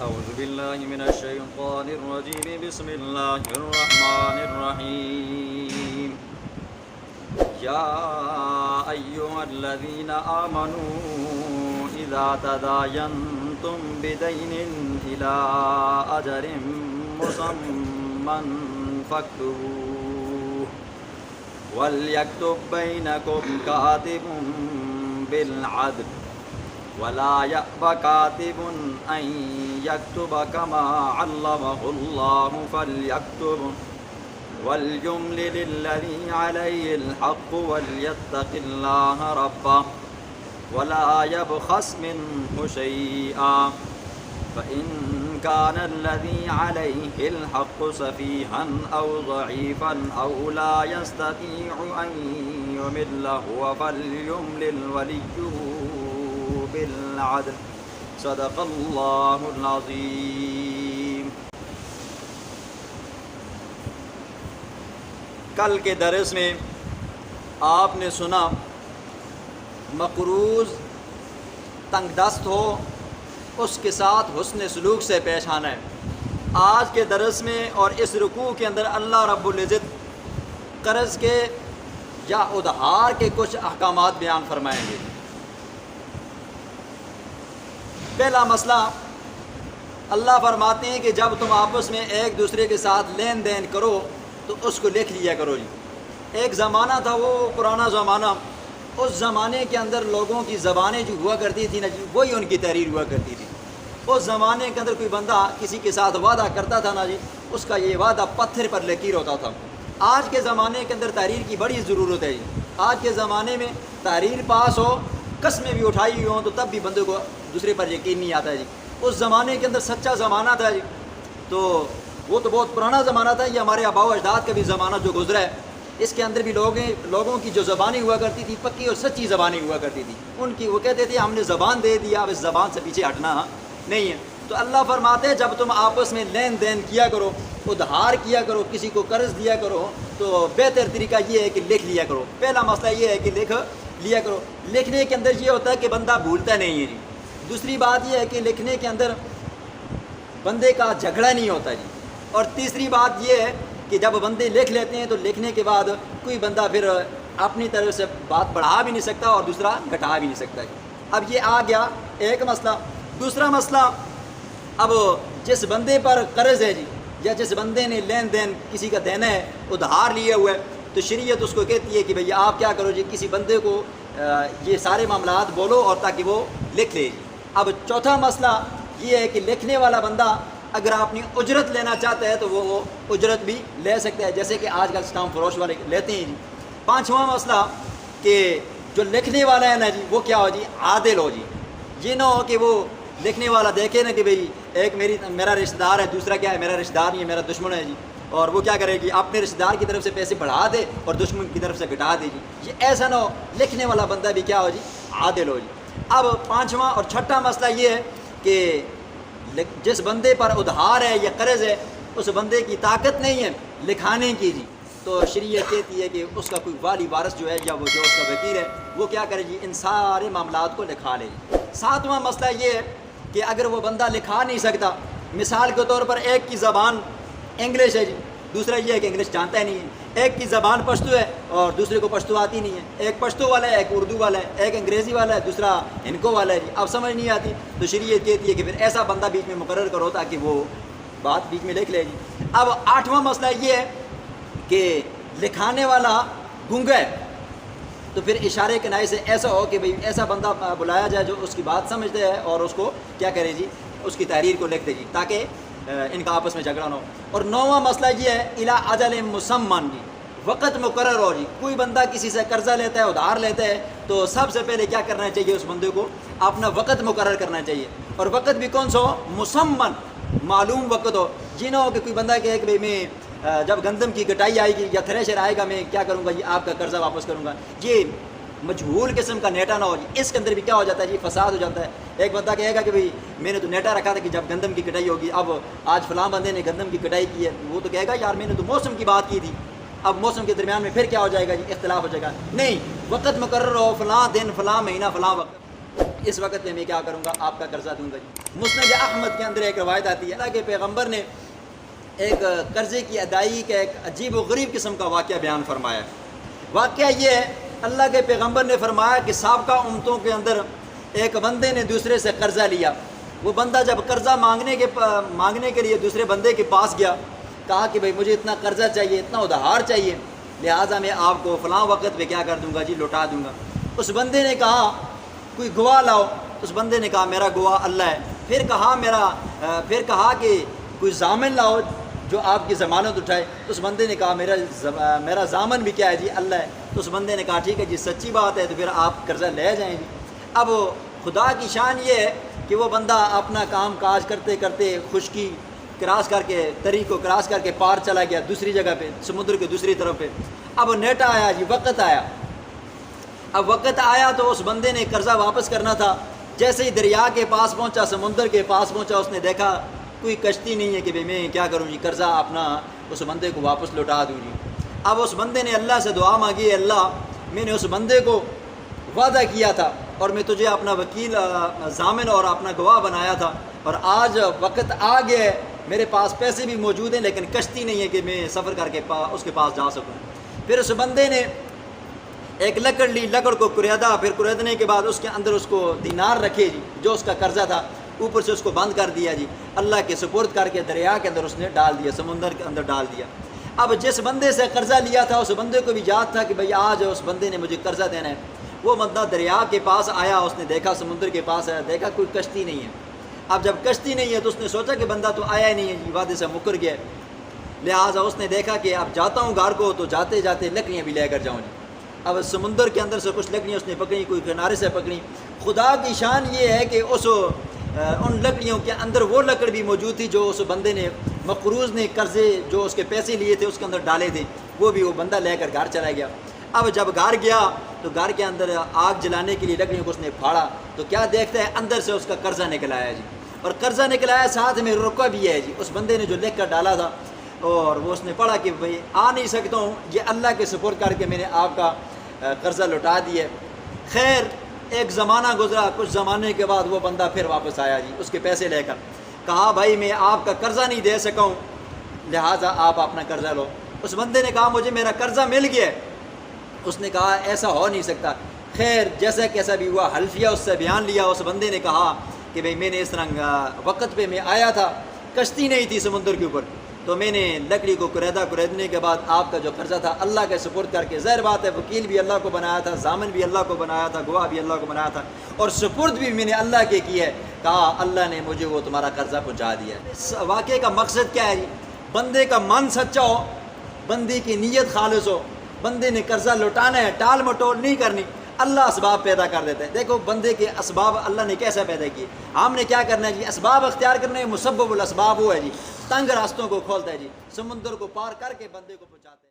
أعوذ بالله من الشيطان الرجيم بسم الله الرحمن الرحيم يا أيها الذين آمنوا إذا تداينتم بدين إلى أجل مسمى فاكتبوه وليكتب بينكم كاتب بالعدل ولا يأبى كاتب أن يكتب كما علمه الله فليكتب وليملل الذي عليه الحق وليتق الله ربه ولا يبخس منه شيئا فإن كان الذي عليه الحق سفيها أو ضعيفا أو لا يستطيع أن يمل هو فليملل وليه بالعدل صدق اللہ العظیم۔ کل کے درس میں آپ نے سنا مقروض تنگ دست ہو اس کے ساتھ حسن سلوک سے پیش آنا ہے۔ آج کے درس میں اور اس رکوع کے اندر اللہ رب العزت قرض کے یا ادھار کے کچھ احکامات بیان فرمائیں گے۔ پہلا مسئلہ اللہ فرماتے ہیں کہ جب تم آپس میں ایک دوسرے کے ساتھ لین دین کرو تو اس کو لکھ لیا کرو جی۔ ایک زمانہ تھا وہ پرانا زمانہ، اس زمانے کے اندر لوگوں کی زبانیں جو ہوا کرتی تھی نا جی وہی ان کی تحریر ہوا کرتی تھی۔ اس زمانے کے اندر کوئی بندہ کسی کے ساتھ وعدہ کرتا تھا نا جی اس کا یہ وعدہ پتھر پر لکیر ہوتا تھا۔ آج کے زمانے کے اندر تحریر کی بڑی ضرورت ہے جی۔ آج کے زمانے میں تحریر پاس ہو، قسمیں بھی اٹھائی ہوں تو تب بھی بندے کو دوسرے پر یقین نہیں آتا ہے جی۔ اس زمانے کے اندر سچا زمانہ تھا جی، تو وہ تو بہت پرانا زمانہ تھا، یہ ہمارے آباء و اجداد کا بھی زمانہ جو گزرا ہے، اس کے اندر بھی لوگوں کی جو زبانیں ہوا کرتی تھی پکی اور سچی زبانیں ہوا کرتی تھی۔ ان کی وہ کہتے تھے ہم نے زبان دے دیا، اب اس زبان سے پیچھے ہٹنا نہیں ہے۔ تو اللہ فرماتے ہیں جب تم آپس میں لین دین کیا کرو، ادھار کیا کرو، کسی کو قرض دیا کرو تو بہتر طریقہ یہ ہے کہ لکھ لیا کرو۔ پہلا مسئلہ یہ ہے کہ لکھ لیا کرو۔ لکھنے کے اندر یہ ہوتا ہے کہ بندہ بھولتا نہیں ہے جی۔ دوسری بات یہ ہے کہ لکھنے کے اندر بندے کا جھگڑا نہیں ہوتا جی۔ اور تیسری بات یہ ہے کہ جب بندے لکھ لیتے ہیں تو لکھنے کے بعد کوئی بندہ پھر اپنی طرف سے بات بڑھا بھی نہیں سکتا اور دوسرا گھٹا بھی نہیں سکتا جی۔ اب یہ آ گیا ایک مسئلہ۔ دوسرا مسئلہ، اب جس بندے پر قرض ہے جی یا جس بندے نے لین دین کسی کا دینا ہے، ادھار لیا ہوا ہے، تو شریعت اس کو کہتی ہے کہ بھئی آپ کیا کرو جی، کسی بندے کو یہ سارے معاملات بولو اور تاکہ وہ لکھ لے جی۔ اب چوتھا مسئلہ یہ ہے کہ لکھنے والا بندہ اگر اپنی اجرت لینا چاہتا ہے تو وہ اجرت بھی لے سکتا ہے، جیسے کہ آج کل اسٹامپ فروش والے لیتے ہیں جی۔ پانچواں مسئلہ کہ جو لکھنے والا ہے نا جی وہ کیا ہو جی، عادل ہو جی۔ یہ نہ ہو کہ وہ لکھنے والا دیکھے نا کہ بھئی ایک میرا رشتہ دار ہے، دوسرا کیا ہے میرا رشتہ دار نہیں ہے، میرا دشمن ہے جی، اور وہ کیا کرے گی اپنے رشتہ دار کی طرف سے پیسے بڑھا دے اور دشمن کی طرف سے گھٹا دے جی۔ یہ ایسا نہ ہو، لکھنے والا بندہ بھی کیا ہو جی، عادل ہو جی۔ اب پانچواں اور چھٹا مسئلہ یہ ہے کہ جس بندے پر ادھار ہے یا قرض ہے اس بندے کی طاقت نہیں ہے لکھانے کی جی، تو شریعت کہتی ہے کہ اس کا کوئی والی وارث جو ہے یا وہ جو اس کا وکیل ہے وہ کیا کرے جی، ان سارے معاملات کو لکھا لے جی۔ ساتواں مسئلہ یہ ہے کہ اگر وہ بندہ لکھا نہیں سکتا، مثال کے طور پر ایک کی زبان انگلش ہے جی، دوسرا یہ ہے کہ انگلش جانتا ہی نہیں ہے، ایک کی زبان پشتو ہے اور دوسرے کو پشتو آتی نہیں ہے، ایک پشتو والا ہے، ایک اردو والا ہے، ایک انگریزی والا ہے، دوسرا ہندکو والا ہے جی، اب سمجھ نہیں آتی، تو شریعت کہتی ہے کہ پھر ایسا بندہ بیچ میں مقرر کرو تاکہ وہ بات بیچ میں لکھ لے جی۔ اب آٹھواں مسئلہ یہ ہے کہ لکھانے والا گونگا ہے تو پھر اشارے کنائے سے ایسا ہو کہ بھئی ایسا بندہ بلایا جائے جو اس کی بات سمجھتے ہے اور اس کو کیا کرے جی، اس کی تحریر کو لکھ دے جی، تاکہ ان کا آپس میں جھگڑا نہ ہو۔ اور نواں مسئلہ یہ ہے الی اجل مسمن جی، وقت مقرر ہو جی۔ کوئی بندہ کسی سے قرضہ لیتا ہے، ادھار لیتا ہے، تو سب سے پہلے کیا کرنا چاہیے، اس بندے کو اپنا وقت مقرر کرنا چاہیے، اور وقت بھی کون سا ہو، مسمن، معلوم وقت ہو۔ یہ نہ ہو کہ کوئی بندہ کہے کہ بھئی میں جب گندم کی کٹائی آئے گی یا تھریشر آئے گا میں کیا کروں گا جی، آپ کا قرضہ واپس کروں گا، یہ مجہول قسم کا نیٹا نہ ہو جی۔ اس کے اندر بھی کیا ہو جاتا ہے جی، فساد ہو جاتا ہے۔ ایک بندہ کہے گا کہ بھئی میں نے تو نیٹا رکھا تھا کہ جب گندم کی کٹائی ہوگی، اب آج فلاں بندے نے گندم کی کٹائی کی ہے، وہ تو کہے گا یار میں نے تو موسم کی بات کی تھی، اب موسم کے درمیان میں پھر کیا ہو جائے گا جی، اختلاف ہو جائے گا۔ نہیں، وقت مقرر ہو، فلاں دن فلاں مہینہ فلاں وقت، اس وقت میں کیا کروں گا، آپ کا قرضہ دوں گا جی۔ مسند احمد کے اندر ایک روایت آتی ہے، اللہ کے پیغمبر نے ایک قرضے کی ادائیگی کا ایک عجیب و غریب قسم کا واقعہ بیان فرمایا ہے۔ واقعہ یہ ہے، اللہ کے پیغمبر نے فرمایا کہ سابقہ امتوں کے اندر ایک بندے نے دوسرے سے قرضہ لیا۔ وہ بندہ جب قرضہ مانگنے کے لیے دوسرے بندے کے پاس گیا، کہا کہ بھئی مجھے اتنا قرضہ چاہیے، اتنا ادھار چاہیے، لہٰذا میں آپ کو فلاں وقت پہ کیا کر دوں گا جی، لوٹا دوں گا۔ اس بندے نے کہا کوئی گواہ لاؤ۔ اس بندے نے کہا میرا گواہ اللہ ہے۔ پھر کہا کہ کوئی ضامن لاؤ جو آپ کی ضمانت اٹھائے۔ تو اس بندے نے کہا میرا ضامن بھی کیا ہے جی، اللہ ہے۔ تو اس بندے نے کہا ٹھیک ہے جی، سچی بات ہے، تو پھر آپ قرضہ لے جائیں جی۔ اب خدا کی شان یہ ہے کہ وہ بندہ اپنا کام کاج کرتے کرتے خشکی کراس کر کے، تری کو کراس کر کے پار چلا گیا دوسری جگہ پہ، سمندر کے دوسری طرف پہ۔ اب نیٹا آیا جی، وقت آیا۔ اب وقت آیا تو اس بندے نے قرضہ واپس کرنا تھا۔ جیسے ہی دریا کے پاس پہنچا، سمندر کے پاس پہنچا، اس نے دیکھا کوئی کشتی نہیں ہے کہ بھئی میں کیا کروں جی، قرضہ اپنا اس بندے کو واپس لوٹا دوں جی۔ اب اس بندے نے اللہ سے دعا مانگی، اللہ میں نے اس بندے کو وعدہ کیا تھا اور میں تجھے اپنا وکیل، ضامن اور اپنا گواہ بنایا تھا، اور آج وقت آ گیا ہے، میرے پاس پیسے بھی موجود ہیں لیکن کشتی نہیں ہے کہ میں سفر کر کے اس کے پاس جا سکوں۔ پھر اس بندے نے ایک لکڑ لی، لکڑ کو کریدا، پھر کریدنے کے بعد اس کے اندر اس کو دینار رکھے جی، جو اس کا قرضہ تھا، اوپر سے اس کو بند کر دیا جی، اللہ کے سپرد کر کے دریا کے اندر اس نے ڈال دیا، سمندر کے اندر ڈال دیا۔ اب جس بندے سے قرضہ لیا تھا اس بندے کو بھی یاد تھا کہ بھئی آج اس بندے نے مجھے قرضہ دینا ہے۔ وہ بندہ دریا کے پاس آیا، اس نے دیکھا، سمندر کے پاس آیا، دیکھا کوئی کشتی نہیں ہے۔ اب جب کشتی نہیں ہے تو اس نے سوچا کہ بندہ تو آیا ہی نہیں ہے جی، وعدے سے مکر گیا، لہٰذا اس نے دیکھا کہ اب جاتا ہوں گھر کو تو جاتے جاتے لکڑیاں بھی لے کر جاؤں جی۔ اب سمندر کے اندر سے کچھ لکڑیاں اس نے پکڑی، کوئی کنارے سے پکڑی۔ خدا کی شان یہ ہے کہ ان لکڑیوں کے اندر وہ لکڑ بھی موجود تھی جو اس بندے نے، مقروض نے قرضے جو اس کے پیسے لیے تھے اس کے اندر ڈالے تھے، وہ بھی وہ بندہ لے کر گھر چلا گیا۔ اب جب گھر گیا تو گھر کے اندر آگ جلانے کے لیے لکڑیوں کو اس نے پھاڑا تو کیا دیکھتا ہے، اندر سے اس کا قرضہ نکل آیا جی، اور قرضہ نکل آیا ساتھ میں رکوہ بھی ہے جی، اس بندے نے جو لکھ کر ڈالا تھا، اور وہ اس نے پڑھا کہ بھئی آ نہیں سکتا ہوں، یہ اللہ کے سپرد کر کے میں نے آپ کا قرضہ لوٹا دیا۔ خیر ایک زمانہ گزرا، کچھ زمانے کے بعد وہ بندہ پھر واپس آیا جی اس کے پیسے لے کر، کہا بھائی میں آپ کا قرضہ نہیں دے سکا ہوں، لہٰذا آپ اپنا قرضہ لو۔ اس بندے نے کہا مجھے میرا قرضہ مل گیا ہے۔ اس نے کہا ایسا ہو نہیں سکتا۔ خیر جیسا کیسا بھی ہوا، حلفیہ اس سے بیان لیا۔ اس بندے نے کہا کہ بھئی میں نے اس طرح وقت پہ میں آیا تھا، کشتی نہیں تھی سمندر کے اوپر، تو میں نے لکڑی کو کریدنے کے بعد آپ کا جو قرضہ تھا اللہ کے سپرد کر کے، ظاہر بات ہے وکیل بھی اللہ کو بنایا تھا، ضامن بھی اللہ کو بنایا تھا، گواہ بھی اللہ کو بنایا تھا، اور سپرد بھی میں نے اللہ کے کی ہے، کہا اللہ نے مجھے وہ تمہارا قرضہ پہنچا دیا ہے۔ اس واقعے کا مقصد کیا ہے جی؟ بندے کا من سچا ہو، بندے کی نیت خالص ہو، بندے نے قرضہ لوٹانا ہے، ٹال مٹول نہیں کرنی، اللہ اسباب پیدا کر دیتا ہے۔ دیکھو بندے کے اسباب اللہ نے کیسے پیدا کیے، ہم نے کیا کرنا ہے جی، اسباب اختیار کرنا ہے۔ مسبب الاسباب وہ ہے جی، تنگ راستوں کو کھولتا ہے جی، سمندر کو پار کر کے بندے کو پہنچاتا ہے۔